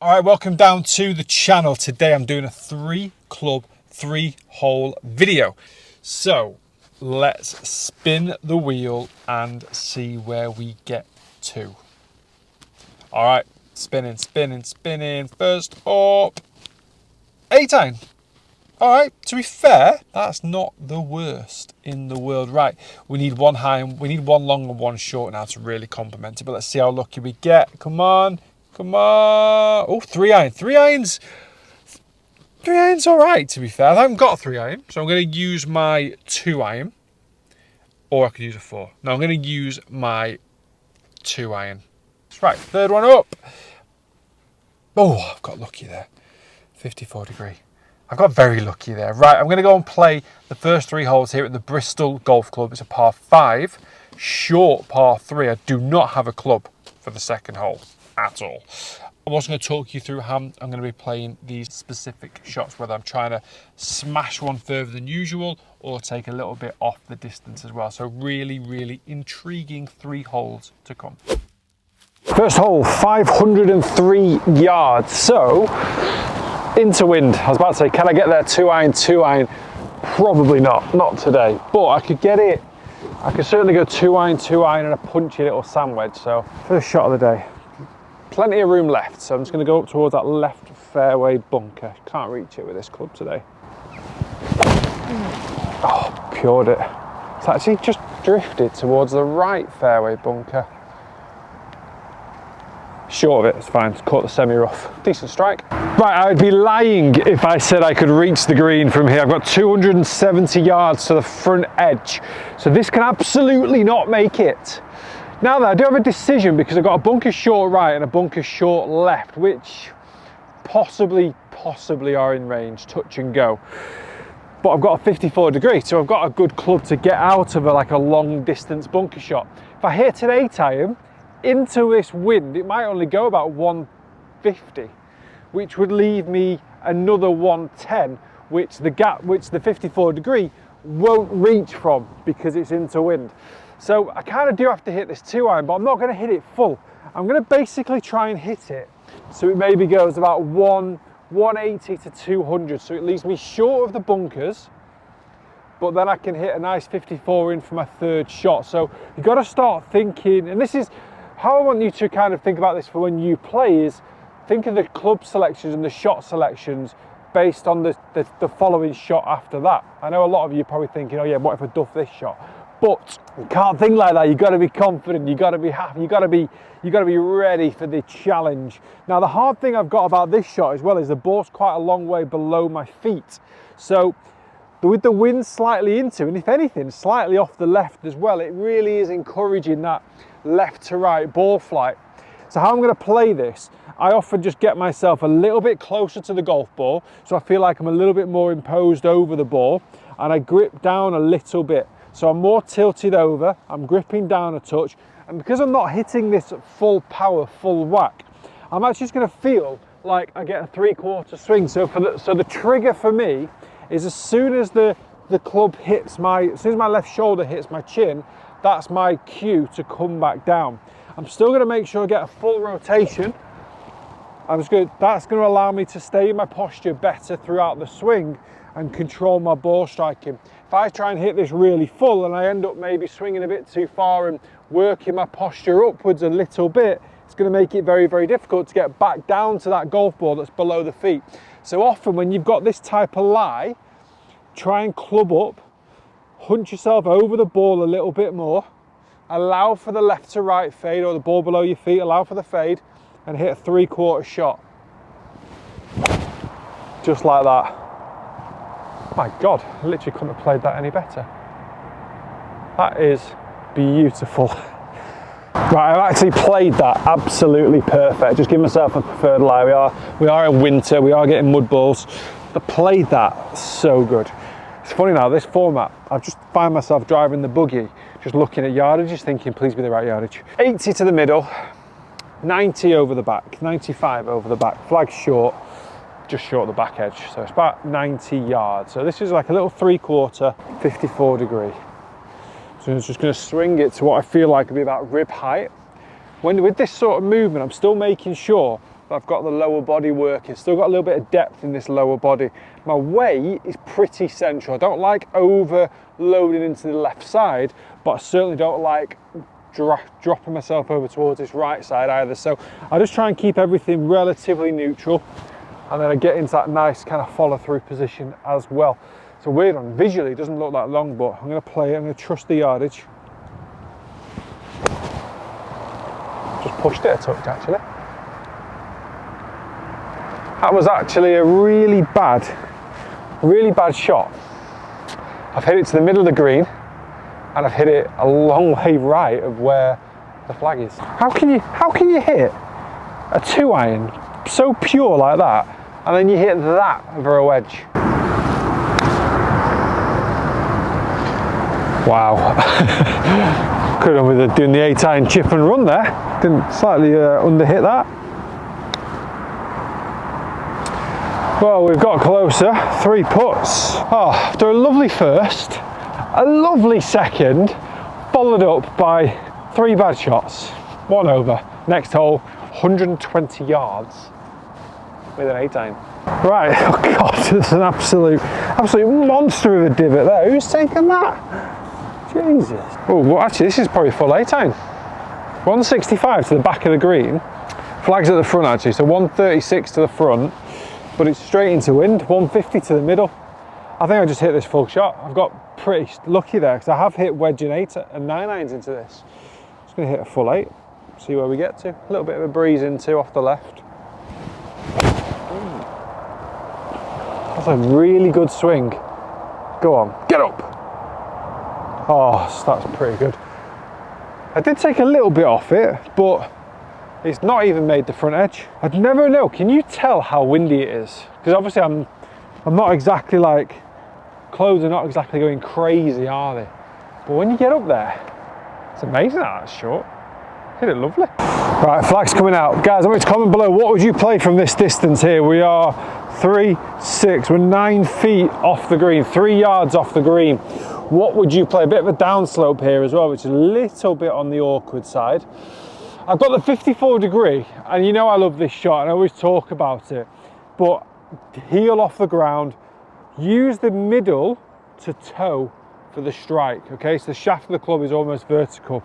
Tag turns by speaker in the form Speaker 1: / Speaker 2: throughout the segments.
Speaker 1: All right, welcome down to the channel. Today I'm doing a 3-club, 3-hole video. So let's spin the wheel and see where we get to. All right, spinning. First up, 8-iron. All right, to be fair, that's not the worst in the world. Right, we need one high, we need one long and one short now to really complement it. But let's see how lucky we get. Come on. Oh, 3-iron. 3-iron's all right, to be fair. I haven't got a 3-iron, so I'm going to use my 2-iron. Or I could use a 4. No, I'm going to use my 2-iron. Right, third one up. Oh, I've got lucky there. 54 degree. I got very lucky there. Right, I'm going to go and play the first 3 holes here at the Bristol Golf Club. It's a par 5, short par 3. I do not have a club for the second hole at all. I'm also going to talk you through how I'm going to be playing these specific shots, whether I'm trying to smash one further than usual or take a little bit off the distance as well. So really intriguing 3 holes to come. First hole, 503 yards. So into wind. I was about to say, can I get there 2-iron? Probably not today, but I could get it. I could certainly go 2-iron and a punchy little sand wedge. So first shot of the day. Plenty of room left, so I'm just going to go up towards that left fairway bunker. Can't reach it with this club today. Oh, pured it. It's actually just drifted towards the right fairway bunker. Short of it, it's fine. It's caught the semi-rough. Decent strike. Right, I'd be lying if I said I could reach the green from here. I've got 270 yards to the front edge, so this can absolutely not make it. Now then, I do have a decision because I've got a bunker short right and a bunker short left, which possibly are in range, touch and go. But I've got a 54 degree, so I've got a good club to get out of like a long distance bunker shot. If I hit an 8-iron into this wind, it might only go about 150, which would leave me another 110, which the 54 degree won't reach from because it's into wind. So I kind of do have to hit this 2-iron, but I'm not going to hit it full. I'm going to basically try and hit it so it maybe goes about 180 to 200, so it leaves me short of the bunkers, but then I can hit a nice 54 in for my third shot. So you've got to start thinking, and this is how I want you to kind of think about this for when you play, is think of the club selections and the shot selections based on the following shot after that. I know a lot of you are probably thinking, oh yeah, what if I duff this shot? But you can't think like that. You've got to be confident, you've got to be happy, you've got to be ready for the challenge. Now the hard thing I've got about this shot as well is the ball's quite a long way below my feet. So with the wind slightly into, and if anything, slightly off the left as well, it really is encouraging that left to right ball flight. So how I'm going to play this, I often just get myself a little bit closer to the golf ball, so I feel like I'm a little bit more imposed over the ball, and I grip down a little bit. So I'm more tilted over, I'm gripping down a touch, and because I'm not hitting this at full power, full whack, I'm actually just going to feel like I get a 3/4 swing. So the trigger for me is as soon as the club hits as soon as my left shoulder hits my chin, that's my cue to come back down. I'm still going to make sure I get a full rotation. That's going to allow me to stay in my posture better throughout the swing and control my ball striking. If I try and hit this really full and I end up maybe swinging a bit too far and working my posture upwards a little bit, it's going to make it very difficult to get back down to that golf ball that's below the feet. So often when you've got this type of lie, try and club up, hunch yourself over the ball a little bit more, allow for the left to right fade or the ball below your feet, allow for the fade, and hit a 3/4 shot. Just like that. My God, I literally couldn't have played that any better. That is beautiful. Right, I've actually played that absolutely perfect. Just give myself a preferred lie. We are in winter, we are getting mud balls. I played that so good. It's funny now, this format, I just find myself driving the buggy, just looking at yardage, just thinking, please be the right yardage. 80 to the middle, 90 over the back, 95 over the back, flag short, just short of the back edge. So it's about 90 yards. So this is like a little 3/4, 54 degree. So I'm just going to swing it to what I feel like will be about rib height. With this sort of movement, I'm still making sure I've got the lower body working. Still got a little bit of depth in this lower body. My weight is pretty central. I don't like overloading into the left side, but I certainly don't like dropping myself over towards this right side either. So I just try and keep everything relatively neutral, and then I get into that nice kind of follow through position as well. It's a weird one. Visually, it doesn't look that long, but I'm going to play it. I'm going to trust the yardage. Just pushed it a touch, actually. That was actually a really bad shot. I've hit it to the middle of the green, and I've hit it a long way right of where the flag is. How can you hit a 2-iron so pure like that, and then you hit that over a wedge? Wow. Could have been doing the 8-iron chip and run there. Didn't slightly underhit that. Well, we've got closer. 3 putts. Oh, after a lovely first, a lovely second, followed up by 3 bad shots. 1 over. Next hole, 120 yards with an 8-iron. Right, oh God, there's an absolute monster of a divot there. Who's taken that? Jesus. Oh, well, actually, this is probably full 8-iron. 165 to the back of the green. Flags at the front, actually, so 136 to the front, but it's straight into wind. 150 to the middle. I think I just hit this full shot. I've got pretty lucky there because I have hit wedge and 8 and 9-irons into this. Just going to hit a full 8, see where we get to. A little bit of a breeze into off the left. That's a really good swing. Go on, get up. Oh, that's pretty good. I did take a little bit off it, but it's not even made the front edge. I'd never know. Can you tell how windy it is? Because obviously I'm not exactly like, clothes are not exactly going crazy, are they? But when you get up there, it's amazing how that's short. Hit it lovely. Right, flag's coming out. Guys, I want you to comment below, what would you play from this distance here? We are 3, 6, we're 9 feet off the green, 3 yards off the green. What would you play? A bit of a downslope here as well, which is a little bit on the awkward side. I've got the 54 degree, and you know I love this shot, and I always talk about it, but heel off the ground, use the middle to toe for the strike, okay? So the shaft of the club is almost vertical.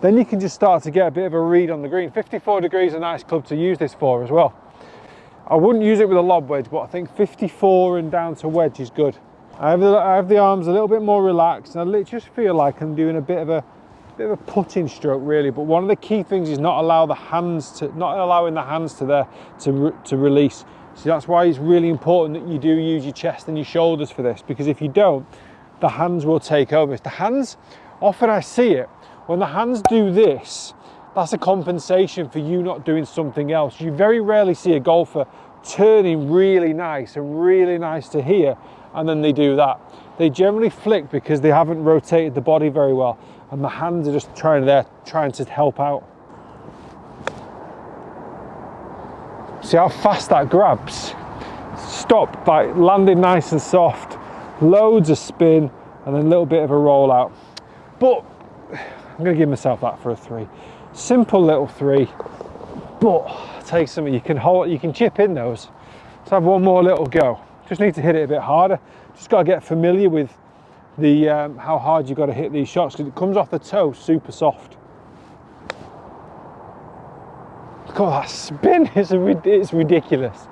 Speaker 1: Then you can just start to get a bit of a read on the green. 54 degrees is a nice club to use this for as well. I wouldn't use it with a lob wedge, but I think 54 and down to wedge is good. I have the arms a little bit more relaxed, and I just feel like I'm doing a bit of a putting stroke really. But one of the key things is not allowing the hands to release. So that's why it's really important that you do use your chest and your shoulders for this, because if you don't, the hands will take over. The hands, often I see it, when the hands do this, that's a compensation for you not doing something else. You very rarely see a golfer turning really nice and really nice to here, and then they do that. They generally flick because they haven't rotated the body very well, and the hands are just trying to help out. See how fast that grabs? Stop by landing nice and soft, loads of spin, and then a little bit of a rollout. But I'm going to give myself that for a 3. Simple little 3, but I'll tell you something, you can chip in those. Let's have one more little go. Just need to hit it a bit harder. Just got to get familiar with the how hard you've got to hit these shots, because it comes off the toe super soft. God, that spin is it's ridiculous.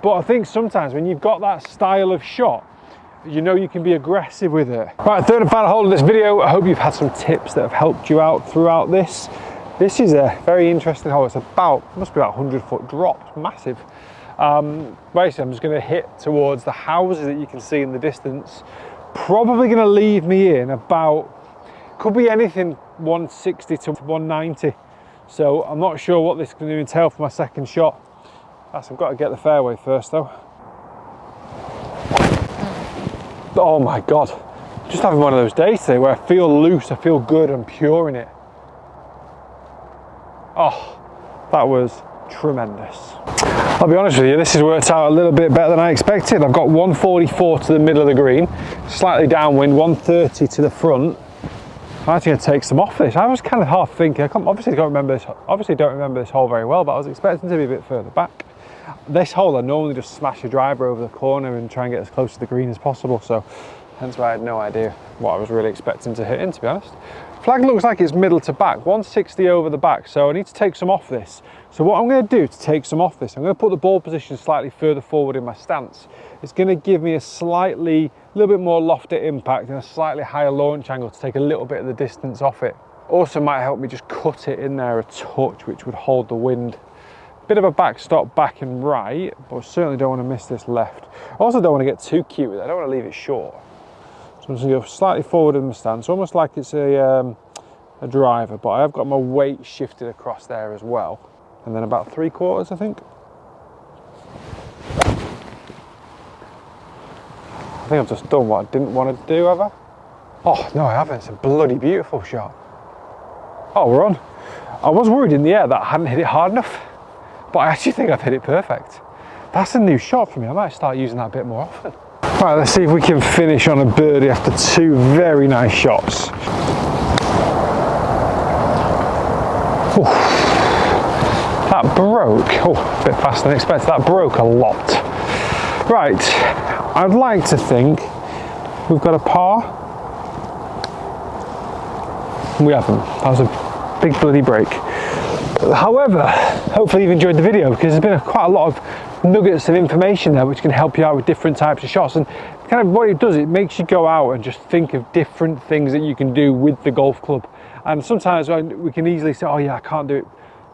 Speaker 1: But I think sometimes when you've got that style of shot, you know you can be aggressive with it. Right, third and final hole of this video. I hope you've had some tips that have helped you out throughout this. This is a very interesting hole. It's must be about 100-foot drop, it's massive. Basically, I'm just going to hit towards the houses that you can see in the distance. Probably going to leave me in about, could be anything 160 to 190. So I'm not sure what this is going to entail for my second shot. I've got to get the fairway first though. Oh my God, just having one of those days today where I feel loose, I feel good, I'm pure in it. Oh, that was tremendous. I'll be honest with you, this has worked out a little bit better than I expected. I've got 144 to the middle of the green, slightly downwind, 130 to the front. I'm actually going to take some off this. I was kind of half thinking, obviously don't remember this hole very well, but I was expecting to be a bit further back. This hole I normally just smash a driver over the corner and try and get as close to the green as possible, so hence why I had no idea what I was really expecting to hit in, to be honest. Flag looks like it's middle to back, 160 over the back, so I need to take some off this. So what I'm going to do to take some off this, I'm going to put the ball position slightly further forward in my stance. It's going to give me a little bit more loft at impact and a slightly higher launch angle to take a little bit of the distance off it. Also might help me just cut it in there a touch, which would hold the wind. Bit of a backstop back and right, but I certainly don't want to miss this left. I also don't want to get too cute with it. I don't want to leave it short. So I'm just going to go slightly forward in the stance, almost like it's a driver, but I have got my weight shifted across there as well. And then about 3/4, I think. I think I've just done what I didn't want to do, have I? Oh, no, I haven't. It's a bloody beautiful shot. Oh, we're on. I was worried in the air that I hadn't hit it hard enough, but I actually think I've hit it perfect. That's a new shot for me. I might start using that a bit more often. Right, let's see if we can finish on a birdie after 2 very nice shots. Ooh, that broke. Oh, a bit faster than expected. That broke a lot. Right, I'd like to think we've got a par. We haven't. That was a big bloody break. However, hopefully you've enjoyed the video, because there's been quite a lot of nuggets of information there which can help you out with different types of shots. And kind of what it does, it makes you go out and just think of different things that you can do with the golf club. And sometimes we can easily say, oh yeah, I can't do it,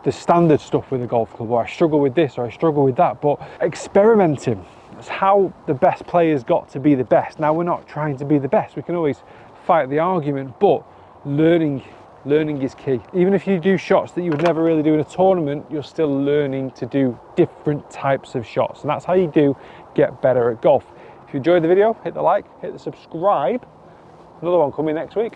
Speaker 1: the standard stuff with a golf club, or I struggle with this, or I struggle with that. But experimenting, that's how the best players got to be the best. Now, we're not trying to be the best. We can always fight the argument, but learning is key. Even if you do shots that you would never really do in a tournament, you're still learning to do different types of shots. And that's how you do get better at golf. If you enjoyed the video, hit the like, hit the subscribe. Another one coming next week.